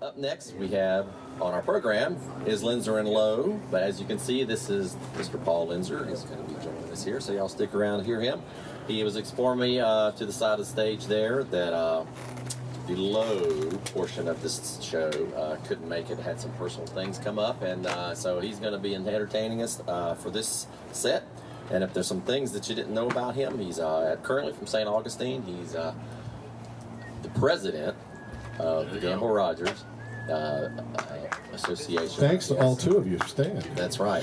Up next, we have on our program is Linser Lowe, but as you can see, this is Mr. Paul Linser. He's going to be joining us here, so y'all stick around and hear him. He was informing me to the side of the stage there that the Lowe portion of this show couldn't make it, had some personal things come up, and so he's going to be entertaining us for this set. And if there's some things that you didn't know about him, he's currently from St. Augustine. He's the president of the Gamble Rogers Association. Thanks to all two of you for staying. That's right.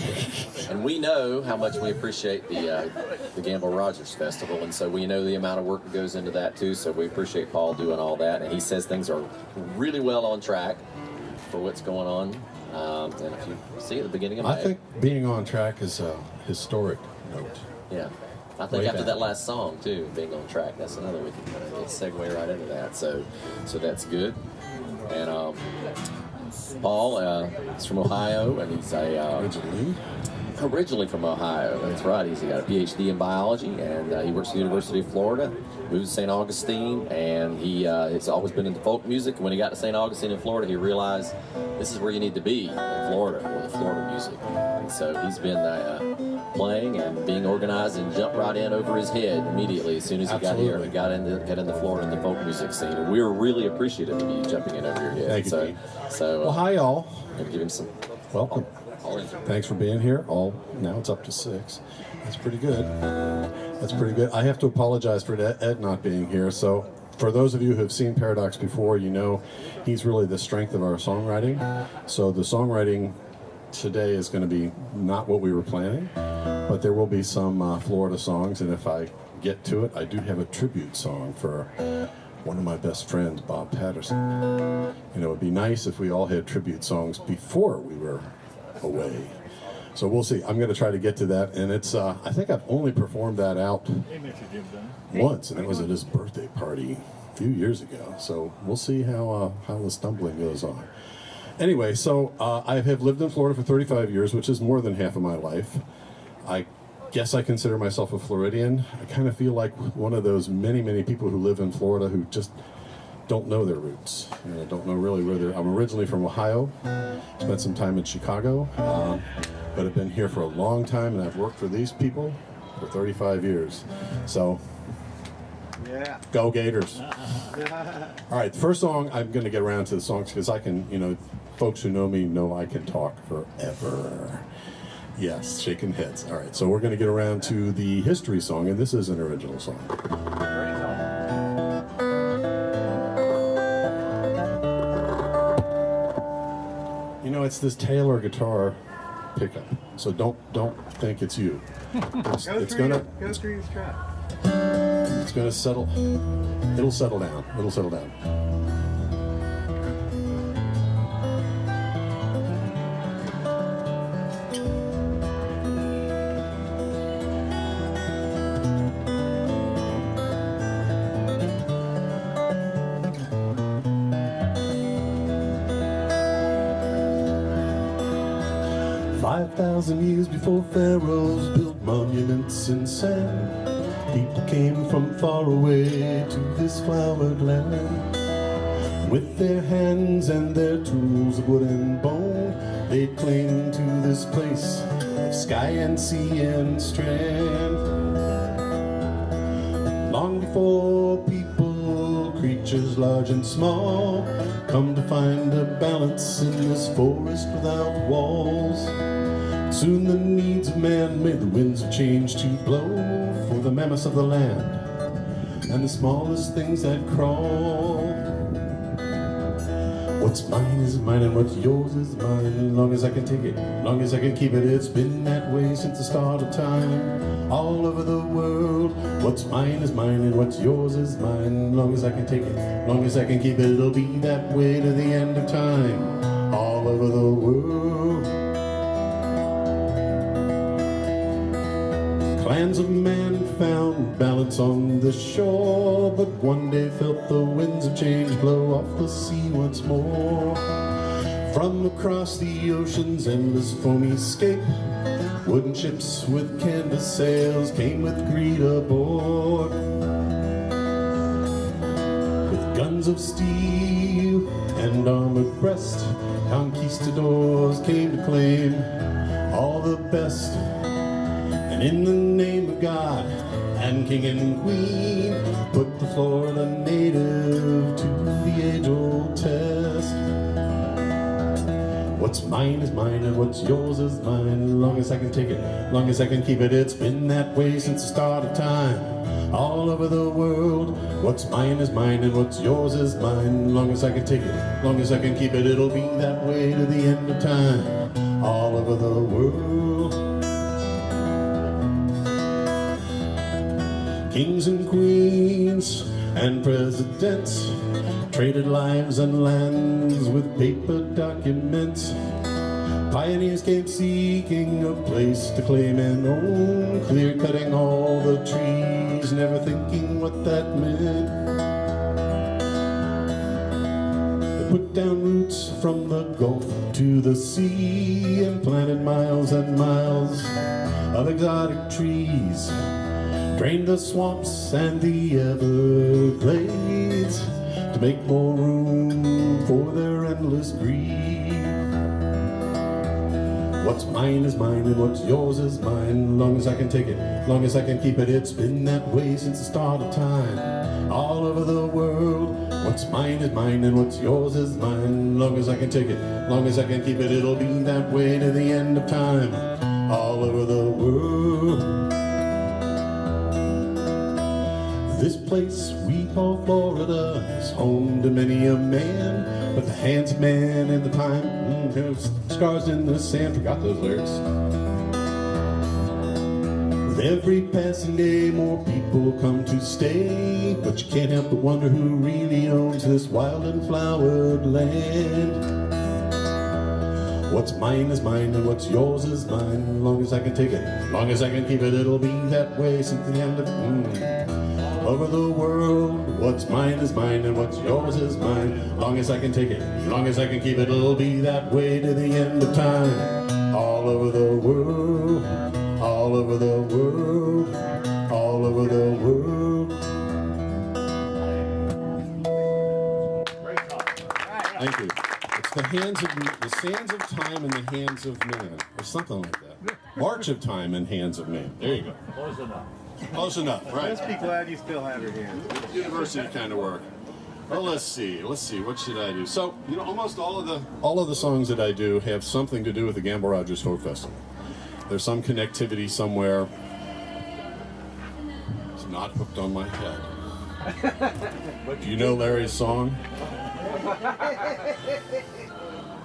And we know how much we appreciate the Gamble Rogers Festival, and so we know the amount of work that goes into that too, so we appreciate Paul doing all that. And he says things are really well on track for what's going on. And if you see at the beginning of May, I think being on track is a historic note. Yeah. I think after that last song, too, being on track, that's another, we can kind of segue right into that. So that's good. And Paul is from Ohio, and he's originally from Ohio. That's right. He's got a PhD in biology, and he works at the University of Florida, moved to St. Augustine, and he has always been into folk music. And when he got to St. Augustine in Florida, he realized this is where you need to be in Florida, for the Florida music. And so he's been playing and being organized and jumped right in over his head immediately as soon as he got here and got into Florida in the folk music scene. And we were really appreciative of you jumping in over your head. Thank you. Well, hi, y'all. Maybe give him some welcome. Thanks for being here. Now it's up to 6. That's pretty good. That's pretty good. I have to apologize for Ed not being here. So for those of you who have seen Paradox before, you know he's really the strength of our songwriting. So the songwriting today is going to be not what we were planning, but there will be some Florida songs, and if I get to it, I do have a tribute song for one of my best friends, Bob Patterson. You know, it'd be nice if we all had tribute songs before we were away. So we'll see. I'm going to try to get to that, and it's I think I've only performed that out once, and it was at his birthday party a few years ago. So we'll see how the stumbling goes on. Anyway, so I have lived in Florida for 35 years, which is more than half of my life. I guess I consider myself a Floridian. I kind of feel like one of those many people who live in Florida who just don't know their roots. You know, don't know really where they're. I'm originally from Ohio, spent some time in Chicago, but I've been here for a long time, and I've worked for these people for 35 years. So, yeah. Go Gators. All right, the first song, I'm going to get around to the songs because I can, you know, folks who know me know I can talk forever. Yes, shaking heads. All right, so we're going to get around to the history song, and this is an original song. You know, it's this Taylor guitar pickup, so don't think it's you. It's gonna settle. It'll settle down. It'll settle down. 5,000 years before pharaohs built monuments in sand, people came from far away to this flowered land. With their hands and their tools of wood and bone, they claimed to this place of sky and sea and strand. Long before people, creatures large and small, come to find a balance in this forest without walls. Soon the needs of man made the winds of change to blow for the mammoths of the land and the smallest things that crawl. What's mine is mine and what's yours is mine, long as I can take it, long as I can keep it. It's been that way since the start of time, all over the world. What's mine is mine and what's yours is mine, long as I can take it, long as I can keep it. It'll be that way to the end of time, all over the world. Clans of man found balance on the shore, but one day felt the winds of change blow off the sea once more. From across the ocean's endless foamy scape, wooden ships with canvas sails came with greed aboard. With guns of steel and armored breast, conquistadors came to claim all the best. And in the name of God and King and Queen, put the Florida native to the age-old test. What's mine is mine and what's yours is mine. Long as I can take it, long as I can keep it. It's been that way since the start of time. All over the world, what's mine is mine and what's yours is mine. Long as I can take it, long as I can keep it, it'll be that way to the end of time. All over the world. Kings and queens and presidents traded lives and lands with paper documents. Pioneers came seeking a place to claim and own, clear-cutting all the trees, never thinking what that meant. They put down roots from the Gulf to the sea and planted miles and miles of exotic trees, drained the swamps and the Everglades to make more room for their endless greed. What's mine is mine and what's yours is mine. Long as I can take it, long as I can keep it. It's been that way since the start of time. All over the world, what's mine is mine and what's yours is mine. Long as I can take it, long as I can keep it, it'll be that way to the end of time. All over the world. This place we call Florida is home to many a man, but the hands of man and the time have scars in the sand. Forgot those lyrics. With every passing day, more people come to stay, but you can't help but wonder who really owns this wild and flowered land. What's mine is mine and what's yours is mine. Long as I can take it, long as I can keep it, it'll be that way since the end of over the world. What's mine is mine and what's yours is mine. Long as I can take it, long as I can keep it, it'll be that way to the end of time. All over the world, all over the world, all over the world. Thank you. It's the sands of time in the hands of man, or something like that. March of time in hands of man. There you go. Close enough. Close enough, right? Just be glad you still have your hands. University kind of work. Well, let's see. What should I do? So, you know, almost all of the songs that I do have something to do with the Gamble Rogers Folk Festival. There's some connectivity somewhere. It's not hooked on my head. Do you know Larry's song?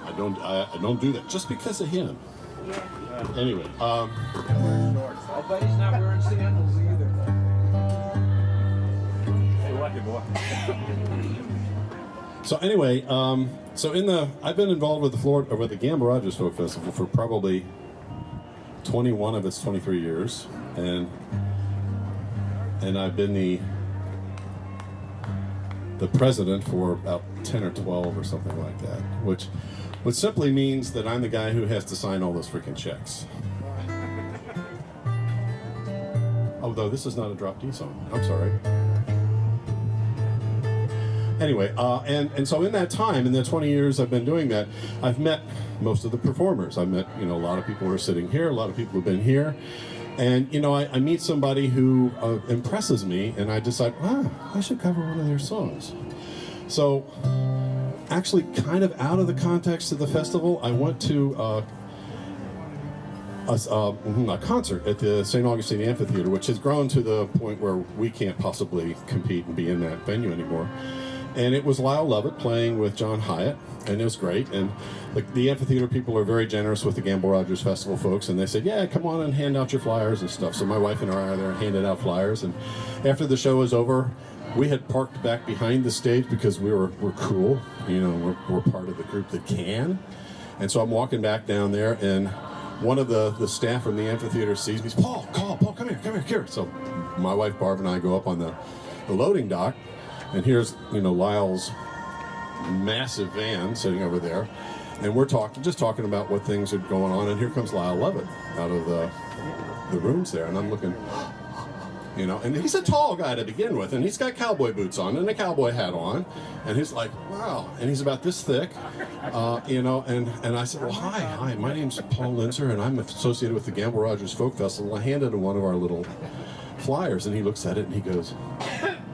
I don't do that just because of him. Anyway, I bet he's not wearing sandals either. Hey, lucky boy. So anyway, I've been involved with the Gamble Rogers Folk Festival for probably 21 of its 23 years, and I've been the president for about 10 or 12 or something like that, which simply means that I'm the guy who has to sign all those freaking checks. Although this is not a Drop D song. I'm sorry. Anyway, and so in that time, in the 20 years I've been doing that, I've met most of the performers. I've met, a lot of people who are sitting here, a lot of people who've been here. And, I meet somebody who impresses me, and I decide, I should cover one of their songs. So, actually, kind of out of the context of the festival, I went to a concert at the St. Augustine Amphitheater, which has grown to the point where we can't possibly compete and be in that venue anymore. And it was Lyle Lovett playing with John Hyatt, and it was great. And the amphitheater people are very generous with the Gamble Rogers Festival folks, and they said, yeah, come on and hand out your flyers and stuff. So my wife and I are there and handed out flyers. And after the show was over, we had parked back behind the stage because we're cool. We're part of the group that can. And so I'm walking back down there, and one of the staff from the amphitheater sees me. Says, Paul, come here. So my wife Barb and I go up on the loading dock, and here's Lyle's massive van sitting over there, and we're just talking about what things are going on. And here comes Lyle Lovett out of the rooms there, and I'm looking. You know, and he's a tall guy to begin with, and he's got cowboy boots on and a cowboy hat on, and he's like, wow, and he's about this thick, you know, and I said, well, hi, my name's Paul Linser, and I'm associated with the Gamble Rogers Folk Festival. I handed him one of our little flyers, and he looks at it and he goes,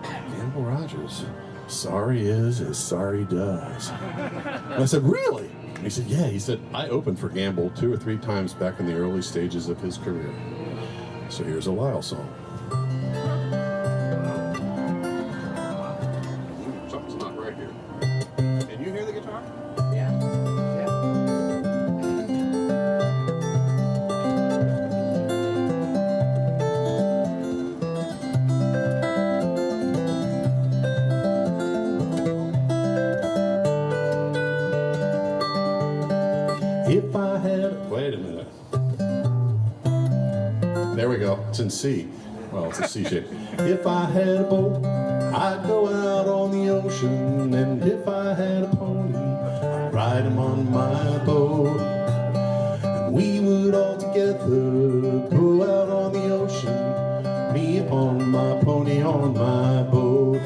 Gamble Rogers, sorry is as sorry does. And I said, really? And he said, yeah. He said, I opened for Gamble 2 or 3 times back in the early stages of his career. So here's a Lyle song. Something's not right here. Can you hear the guitar? If I had... Wait a minute. There we go. It's in C. Well, it's a C shape. If I had a boat, I'd go out on the ocean. And if I had a pony, I'd ride him on my boat. And we would all together go out on the ocean. Me upon my pony on my boat.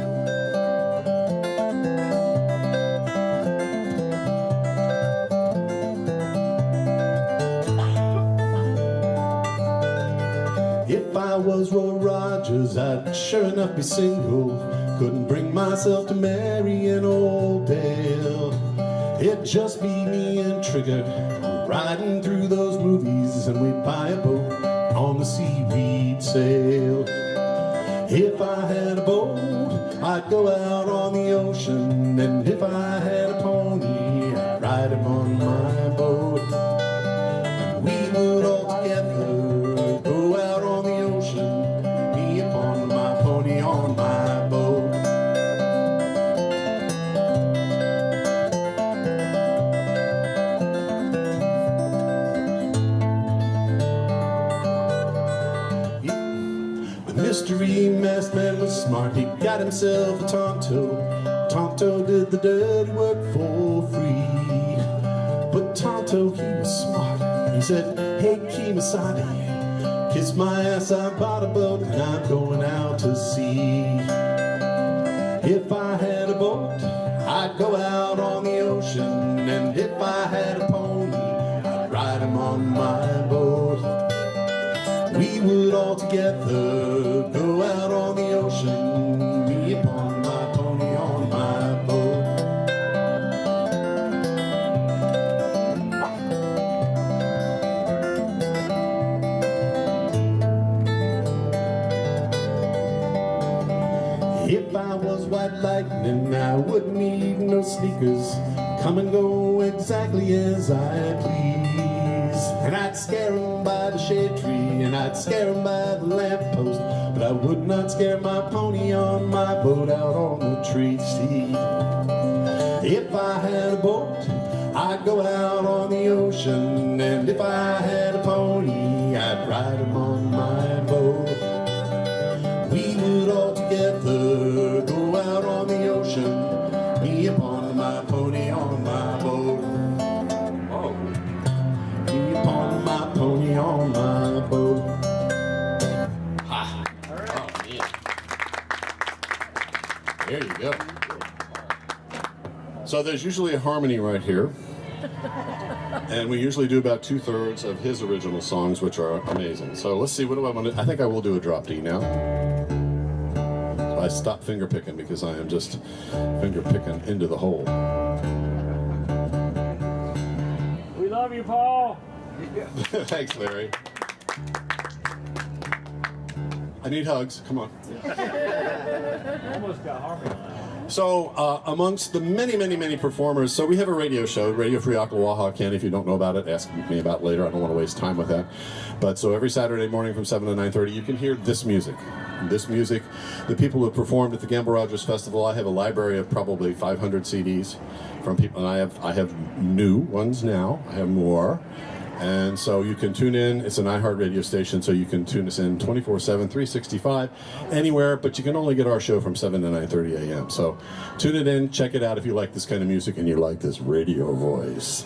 If I was Roy Rogers, I'd sure enough be single. Couldn't bring myself to marry an old Dale. It'd just be me and Trigger riding through those movies, and we'd buy a boat on the seaweed sail. If I had a boat, I'd go out on the ocean. And if I had a pony, I'd ride him on my boat. And we would all together go out on the ocean, me upon my pony on my boat. The mystery masked man was smart. He got himself a Tonto. Tonto did the dirty work for free. But Tonto, he was smart. He said, hey, Kemosabe, kiss my ass, I bought a boat and I'm going out to sea. If I had a boat, I'd go out on the ocean. And if I had a pony, I'd ride him on my boat. We would all together go out on the ocean, me upon my pony on my boat. If I was white lightning, I wouldn't need no sneakers. Come and go exactly as I please. And I'd scare 'em by the shade tree, and I'd scare 'em by the lamppost, but I would not scare my pony on my boat out on the tree. See, if I had a boat, I'd go out on the ocean. And if I had a pony, I'd ride him on my boat. We would all together go out on the ocean, me upon my pony on my boat. Oh. Me upon my pony on my boat. Ha! Oh, yeah. There you go. So there's usually a harmony right here. And we usually do about 2/3 of his original songs, which are amazing. So let's see, what do I want to... I think I will do a drop D now. So I stopped finger picking because I am just finger picking into the hole. We love you, Paul. Thanks, Larry. I need hugs. Come on. Almost got harmony on that. So, amongst the many, many, many performers, so we have a radio show, Radio Free Ocklawaha. Ken, if you don't know about it, ask me about it later. I don't want to waste time with that. But so every Saturday morning from 7 to 9:30, you can hear this music. This music, the people who have performed at the Gamble Rogers Festival. I have a library of probably 500 CDs from people, and I have new ones now. I have more. And so you can tune in. It's an iHeart radio station, so you can tune us in 24/7, 365, anywhere. But you can only get our show from 7 to 9:30 a.m. So tune it in, check it out if you like this kind of music and you like this radio voice.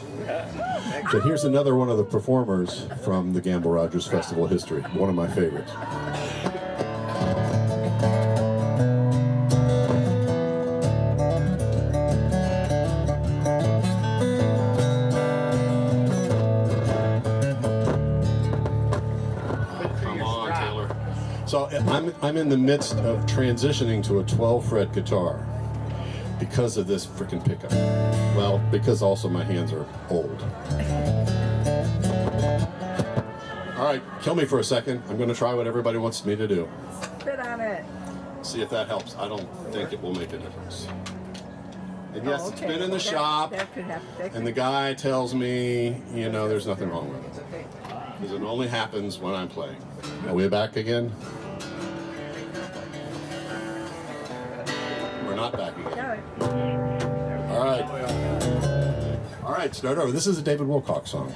So here's another one of the performers from the Gamble Rogers Festival history, one of my favorites. So I'm in the midst of transitioning to a 12-fret guitar because of this freaking pickup. Well, because also my hands are old. All right, kill me for a second. I'm going to try what everybody wants me to do. Spit on it. See if that helps. I don't think it will make a difference. And yes, Oh, it's okay. been in the shop, That could happen. and the guy tells me, you know, there's nothing wrong with it. Because it only happens when I'm playing. Are we back again? We're not back again. Got it. All right. All right, start over. This is a David Wilcox song.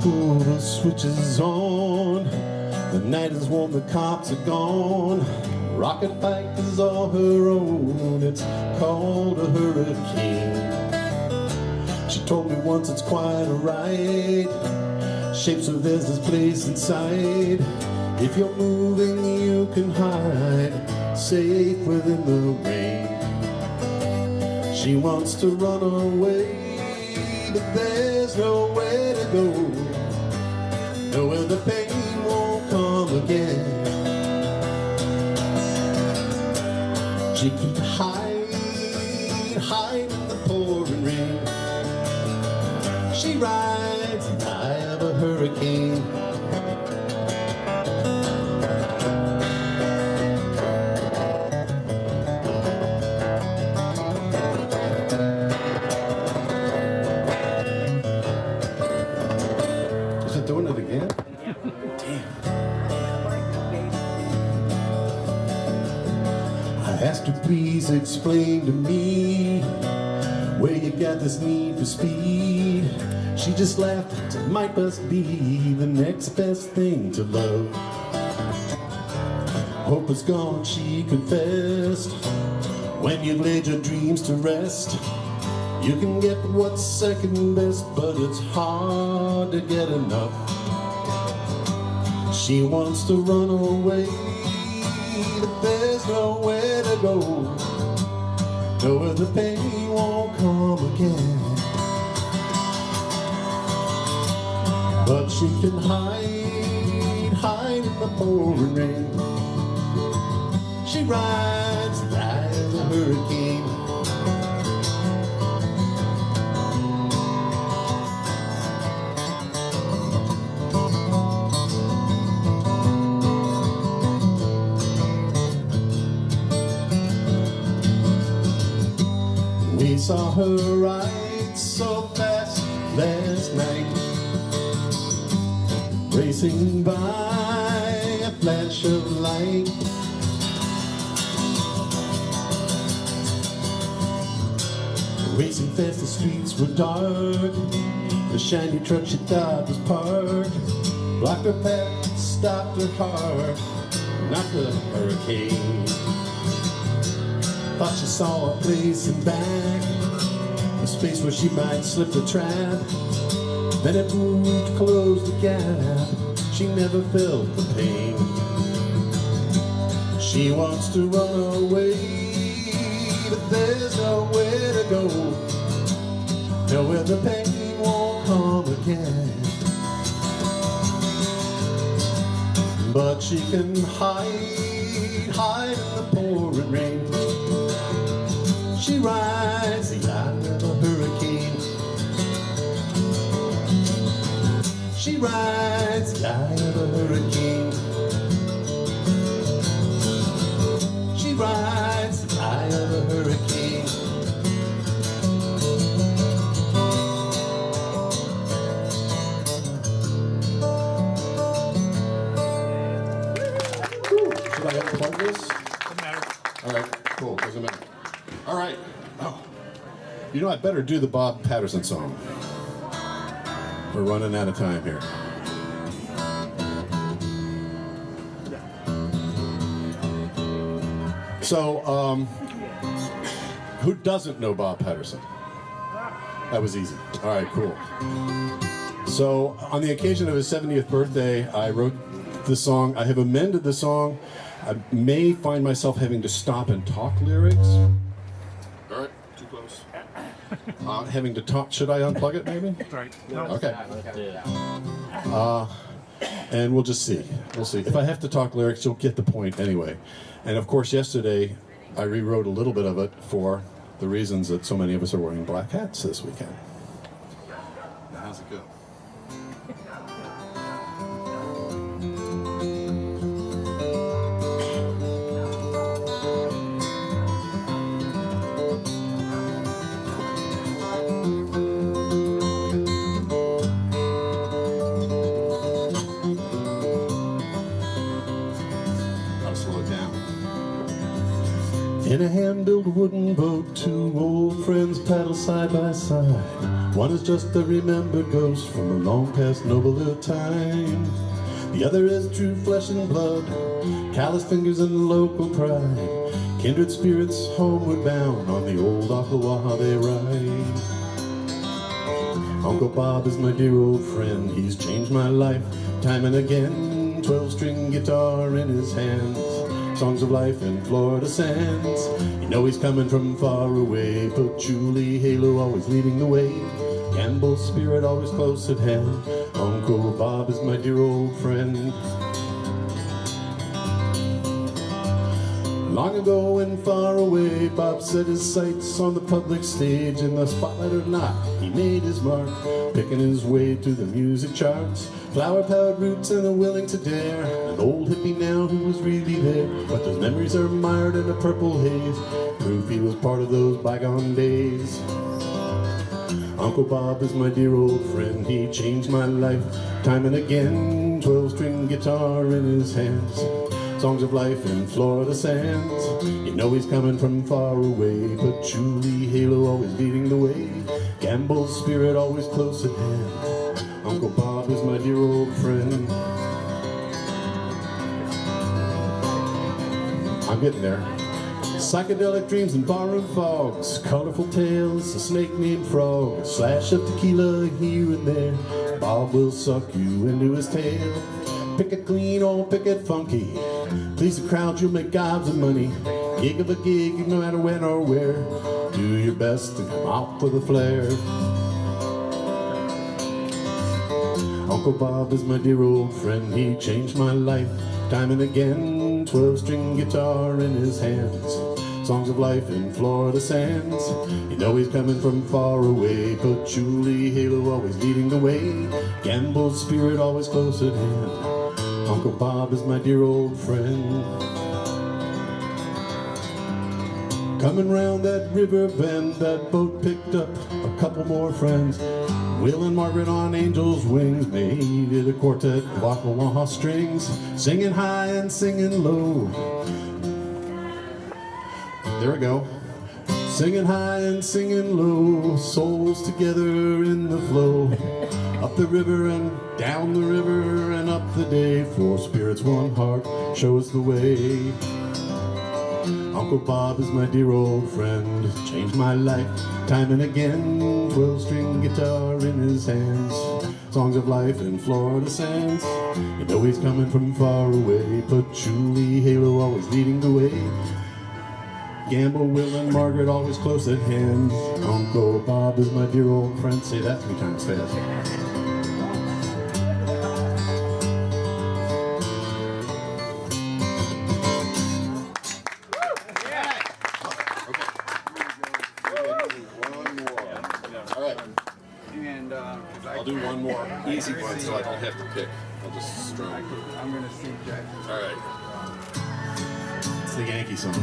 School, the switch is on. The night is warm, the cops are gone. Rocket bike is all her own. It's called a hurricane. She told me once it's quite alright. Shapes so there's this place inside. If you're moving, you can hide safe within the rain. She wants to run away, but there's nowhere to go. Nowhere the pain won't come again. She can hide in the pouring rain. She rides the eye of a hurricane. Is it doing it again? I asked her, please explain to me where you got this need for speed. She just laughed, said, might must be the next best thing to love. Hope is gone, she confessed. When you've laid your dreams to rest, you can get what's second best, but it's hard to get enough. She wants to run away, but there's nowhere to go. Nowhere the pain won't come again. But she can hide in the pouring rain. She rides the eye of the hurricane. We saw her ride so fast last night, racing by a flash of light. Racing fast, the streets were dark. The shiny truck she thought was parked blocked her path, stopped her heart, knocked the hurricane. Thought she saw a place in back, a space where she might slip the trap. Then it moved to close the gap. She never felt the pain. She wants to run away, but there's nowhere to go. Nowhere the pain won't come again. But she can hide in the pouring rain. She rides the eye of a hurricane. She rides the eye of a hurricane. She rides the eye of a hurricane. Should I unplug this? Doesn't matter. All right, cool, doesn't matter. All right. Oh, you know, I better do the Bob Patterson song. We're running out of time here. So, who doesn't know Bob Patterson? That was easy. All right, cool. So, on the occasion of his 70th birthday, I wrote this song. I have amended the song. I may find myself having to stop and talk lyrics. All right, too close. Having to talk. Should I unplug it, maybe? Right. Okay. And we'll just see. We'll see. If I have to talk lyrics, you'll get the point anyway. And of course, yesterday I rewrote a little bit of it for the reasons that so many of us are wearing black hats this weekend. Now, how's it go? In a hand-built wooden boat, two old friends paddle side by side. One is just a remembered ghost from a long past nobler time. The other is true flesh and blood, callous fingers and local pride. Kindred spirits homeward bound, on the old Ocklawaha they ride. Uncle Bob is my dear old friend, he's changed my life time and again. 12-string guitar in his hands, songs of life in Florida sands. You know he's coming from far away, patchouli halo always leading the way. Gamble's spirit always close at hand. Uncle Bob is my dear old friend. Long ago and far away, Bob set his sights on the public stage. In the spotlight or not, he made his mark, picking his way to the music charts. Flower-powered roots and a willing to dare, an old hippie now who was really there. But those memories are mired in a purple haze, proof he was part of those bygone days. Uncle Bob is my dear old friend, he changed my life time and again. 12-string guitar in his hands, songs of life in Florida sands. You know he's coming from far away, patchouli halo always leading the way. Gamble's spirit always close at hand. Uncle Bob is my dear old friend. I'm getting there. Psychedelic dreams and barroom fogs, colorful tales, a snake named Frog, a slash of tequila here and there. Bob will suck you into his tail. Pick it clean or pick it funky, please the crowd, you'll make gobs of money. Gig of a gig, no matter when or where. Do your best to come out with a flare. Uncle Bob is my dear old friend, he changed my life time and again. 12-string guitar in his hands, songs of life in Florida sands. You know he's coming from far away, patchouli halo always leading the way. Gamble's spirit always close at hand. Uncle Bob is my dear old friend. Coming round that river bend, that boat picked up a couple more friends. Will and Margaret on angel's wings made it a quartet of Ocklawaha strings, singing high and singing low. There we go. Singing high and singing low, souls together in the flow. Up the river and down the river and up the day, four spirits, one heart, show us the way. Uncle Bob is my dear old friend, changed my life time and again. 12-string guitar in his hands, songs of life in Florida sands. You know he's coming from far away, patchouli halo always leading the way. Gamble, Will, and Margaret always close at hand. Uncle Bob is my dear old friend. Say that 3 times fast. I'll do one more easy one so I don't have to pick. I'll just strum. I'm gonna sing Jack. All right. It's the Yankee song.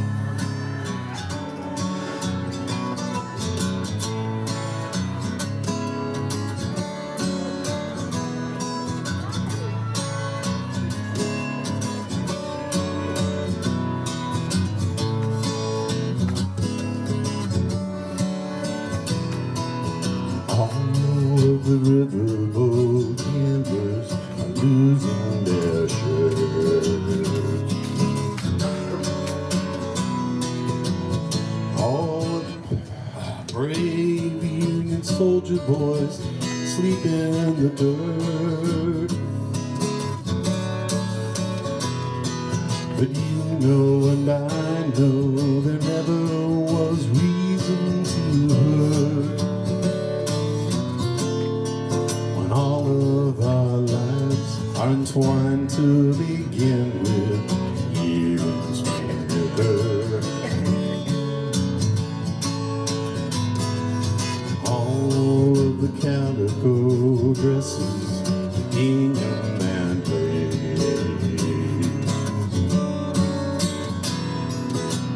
The riverboat campers are losing their shirts. All brave Union soldier boys sleep in the dirt. But you know and I know there never was reason to hurt. When all of our lives are entwined to begin with here in Spring River. All of the calico dresses, the gingham and lace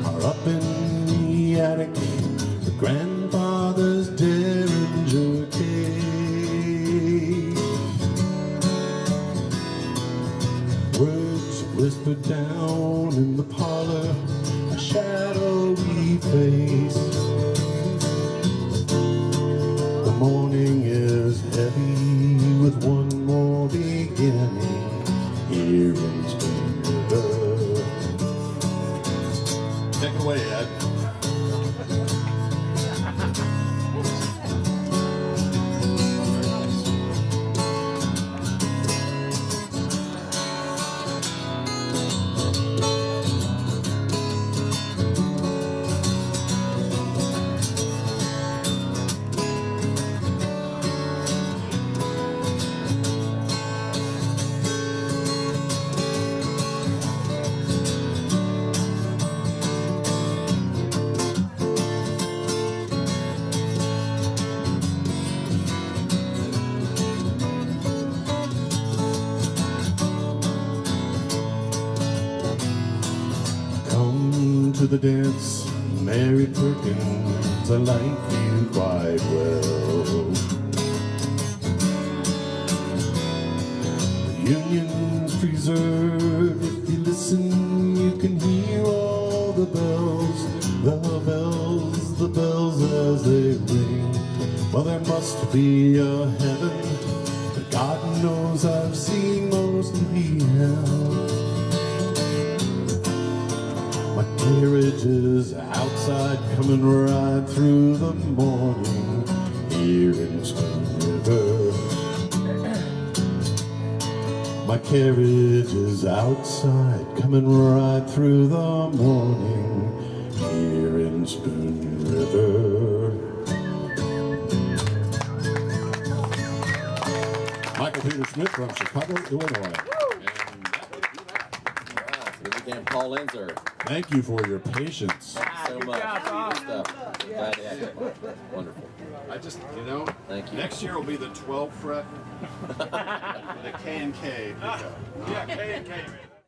are up in the attic, the grandfather's derringer cage. Words whispered down in the parlor, a shadowy face. The morning is heavy with one more beginning here in Spring River. Take it away, Ed. Come to the dance, Mary Perkins, I like you quite well. The Union's preserved, if you listen you can hear all the bells, the bells as they ring. Well, there must be a heaven, but God knows I've seen mostly hell. My carriage is outside, coming right through the morning here in Spring River. My carriage is outside, coming right through the morning here in Spoon River. Michael Peter Smith from Chicago, Illinois. And Paul Linser. Thank you for your patience. So much. Good stuff. Glad to have you. Wonderful. I just, you know, Thank you. next year will be the 12th fret with a K and K. Yeah, K and K, man.